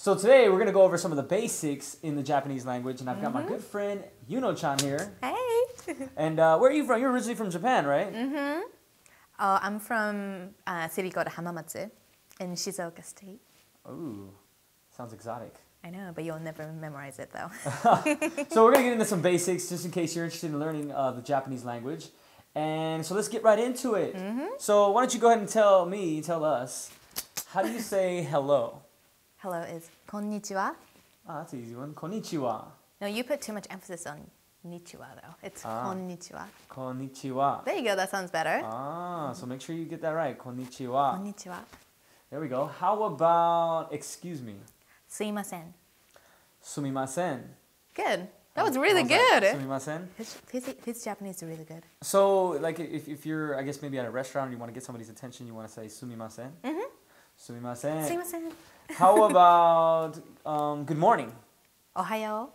So today we're going to go over some of the basics in the Japanese language, and I've got my good friend Yuno-chan here. Hey! And where are you from? You're originally from Japan, right? Mm-hmm. I'm from a city called Hamamatsu in Shizuoka State. Ooh, sounds exotic. I know, but you'll never memorize it though. So we're going to get into some basics just in case you're interested in learning the Japanese language. And so let's get right into it. So why don't you go ahead and tell us, how do you say hello? Hello is konnichiwa. Ah, that's an easy one. Konnichiwa. No, you put too much emphasis on nichiwa though. It's konnichiwa. Konnichiwa. There you go, that sounds better. Ah, so make sure you get that right. Konnichiwa. Konnichiwa. There we go. How about excuse me? Sumimasen. Sumimasen. Good. That was really How's good. that? Sumimasen. His Japanese is really good. So, like, if you're, I guess, maybe at a restaurant and you want to get somebody's attention, you want to say sumimasen. Sumimasen. Sumimasen. How about good morning? Ohayo.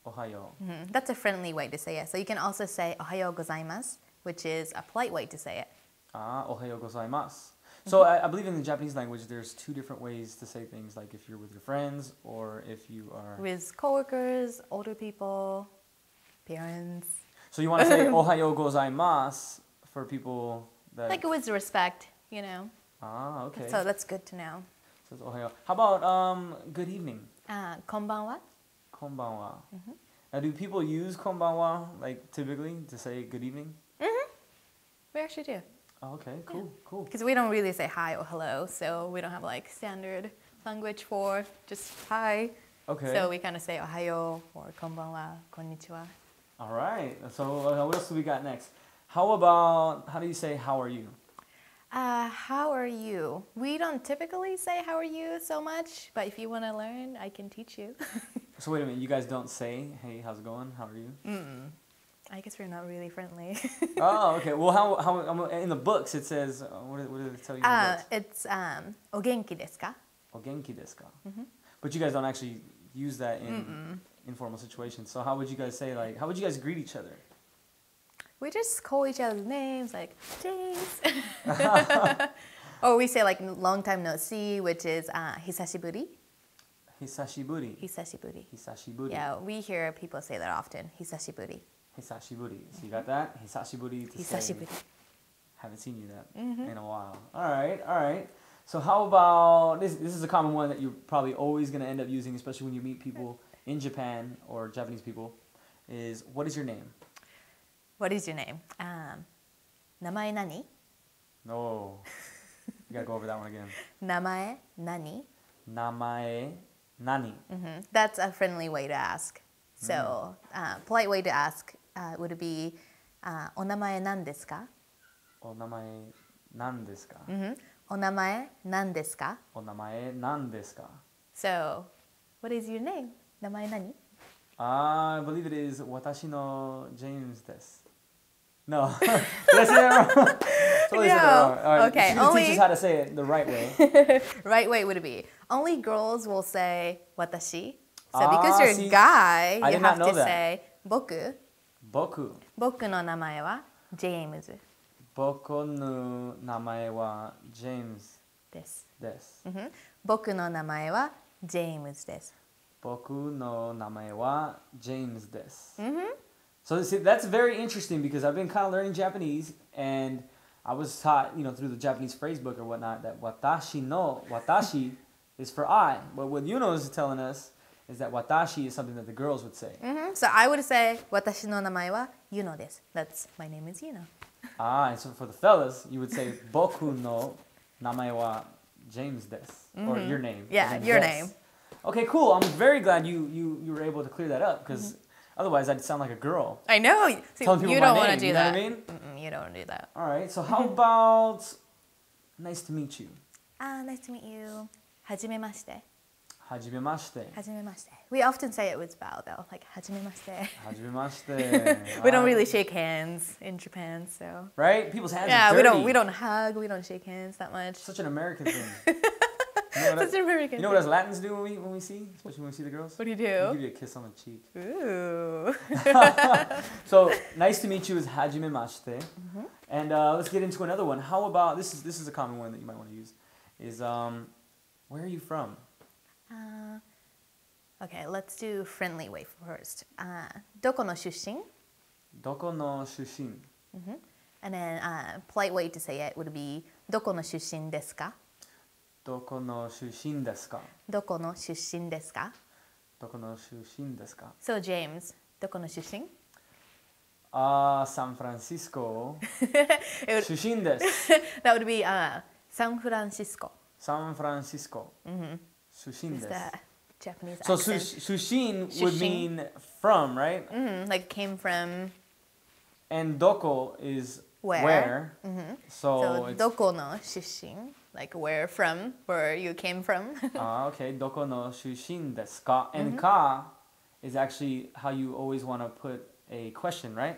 Ohayo. That's a friendly way to say it. So you can also say ohayo gozaimasu, which is a polite way to say it. Ah, ohayo gozaimasu. So I believe in the Japanese language, there's two different ways to say things, like if you're with your friends or if you are... With coworkers, older people, parents. So you want to say ohayo gozaimasu for people that... Like with respect, you know. Ah, okay. So that's good to know. Says ohayo. How about good evening? Konbanwa. Konbanwa. Now, do people use konbanwa, like, typically, to say good evening? We actually do. Oh, okay, cool, cool. Because we don't really say hi or hello, so we don't have like standard language for just hi. Okay. So we kind of say ohayo or konbanwa, konnichiwa. All right. So what else do we got next? How do you say how are you? How are you? We don't typically say how are you so much, but if you want to learn, I can teach you. So wait a minute, you guys don't say, hey, how's it going? How are you? I guess we're not really friendly. Oh, okay. Well, how in the books it says, what did it tell you in the books? It's o genki desu ka? O genki desu ka? But you guys don't actually use that in informal situations. So how would you guys say, like, how would you guys greet each other? We just call each other's names, like, James. Or we say, like, long time no see, which is hisashiburi. Hisashiburi. Hisashiburi. Hisashiburi. Yeah, we hear people say that often. Hisashiburi. Hisashiburi. So you got that? Hisashiburi to say, Hisashiburi. haven't seen you that in a while. All right, all right. So how about, this is a common one that you're probably always going to end up using, especially when you meet people in Japan or Japanese people, is what is your name? What is your name? Namae nani? No. You got to go over that one again. Namae nani? Namae nani? That's a friendly way to ask. So, polite way to ask would be, onamae nan desu ka? Onamae nan desu ka? Onamae nan desu ka? Onamae nan desu ka? So, what is your name? Namae nani? I believe it is watashi no James desu. No. Did I say that wrong? Totally said that wrong. All right. Okay, She just teaches how to say it the right way. Right way would be, only girls will say watashi. So because you're see, a guy, I you did not have know to that. say boku. Boku. Boku no namae wa James Boku no namae wa James desu. desu. Boku no namae wa James desu. Boku no namae wa James desu. So see, that's very interesting because I've been kind of learning Japanese, and I was taught, through the Japanese phrase book or whatnot, that watashi is for I. But what Yuno is telling us is that watashi is something that the girls would say. So I would say watashi no namae wa Yuno desu. That's, my name is Yuno. And so for the fellas, you would say boku no namae wa James desu, or your name. Yeah, your name. Okay, cool. I'm very glad you were able to clear that up because otherwise I'd sound like a girl. I know. See, Telling people you my don't want to name, do you know that. what I mean? You don't want to do that. All right. So how about nice to meet you? Nice to meet you. Hajimemashite. Hajimemashite. Hajimemashite. We often say it with bow though, like hajimemashite. Hajimemashite. We don't really shake hands in Japan, so. Right? People's hands Yeah, are dirty. we don't hug, we don't shake hands that much. Such an American thing. Such an American You know what us Latins do when we see, especially when we see the girls? What do you We do? give you a kiss on the cheek. Ooh. So nice to meet you is hajimemashite. And let's get into another one. How about this is a common one that you might want to use. Is where are you from? Okay, let's do friendly way first. どこの出身? どこの出身? And then polite way to say it would be どこの出身ですか?どこの出身ですか?どこの出身ですか?どこの出身ですか? So James, どこの出身? San Francisco. It would- 出身です. that would be San Francisco. San Francisco. 出身 Is です. that Japanese So accent? 出身 would Shushin. mean from, right? Like came from And doko is Where. So, so it's どこの出身? Like where from, where you came from. okay. Doko no shushin desu ka? And ka is actually how you always want to put a question, right?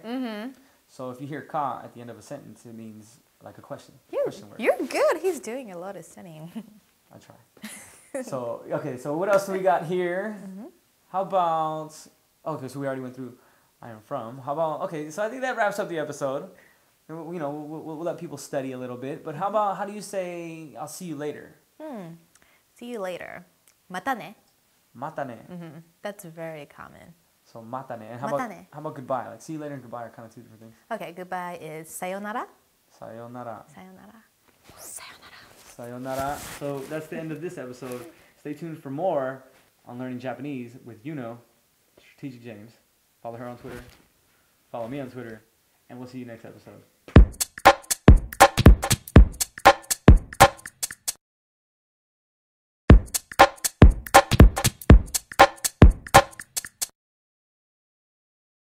So if you hear ka at the end of a sentence, it means like a question. Question word. You're good. He's doing a lot of studying. I try. So okay. So what else do we got here? How about okay? So we already went through I am from. How about okay? So I think that wraps up the episode. You know, we'll let people study a little bit. But how do you say I'll see you later? See you later. またね. Mata ne. That's very common. So mata ne. And Mata ne. how about goodbye? Like see you later and goodbye are kind of two different things. Okay, goodbye is さよなら. Sayonara. さよなら. さよなら. Sayonara. So that's the end of this episode. Stay tuned for more on learning Japanese with Yuno, Strategic James. Follow her on Twitter. Follow me on Twitter. And we'll see you next episode.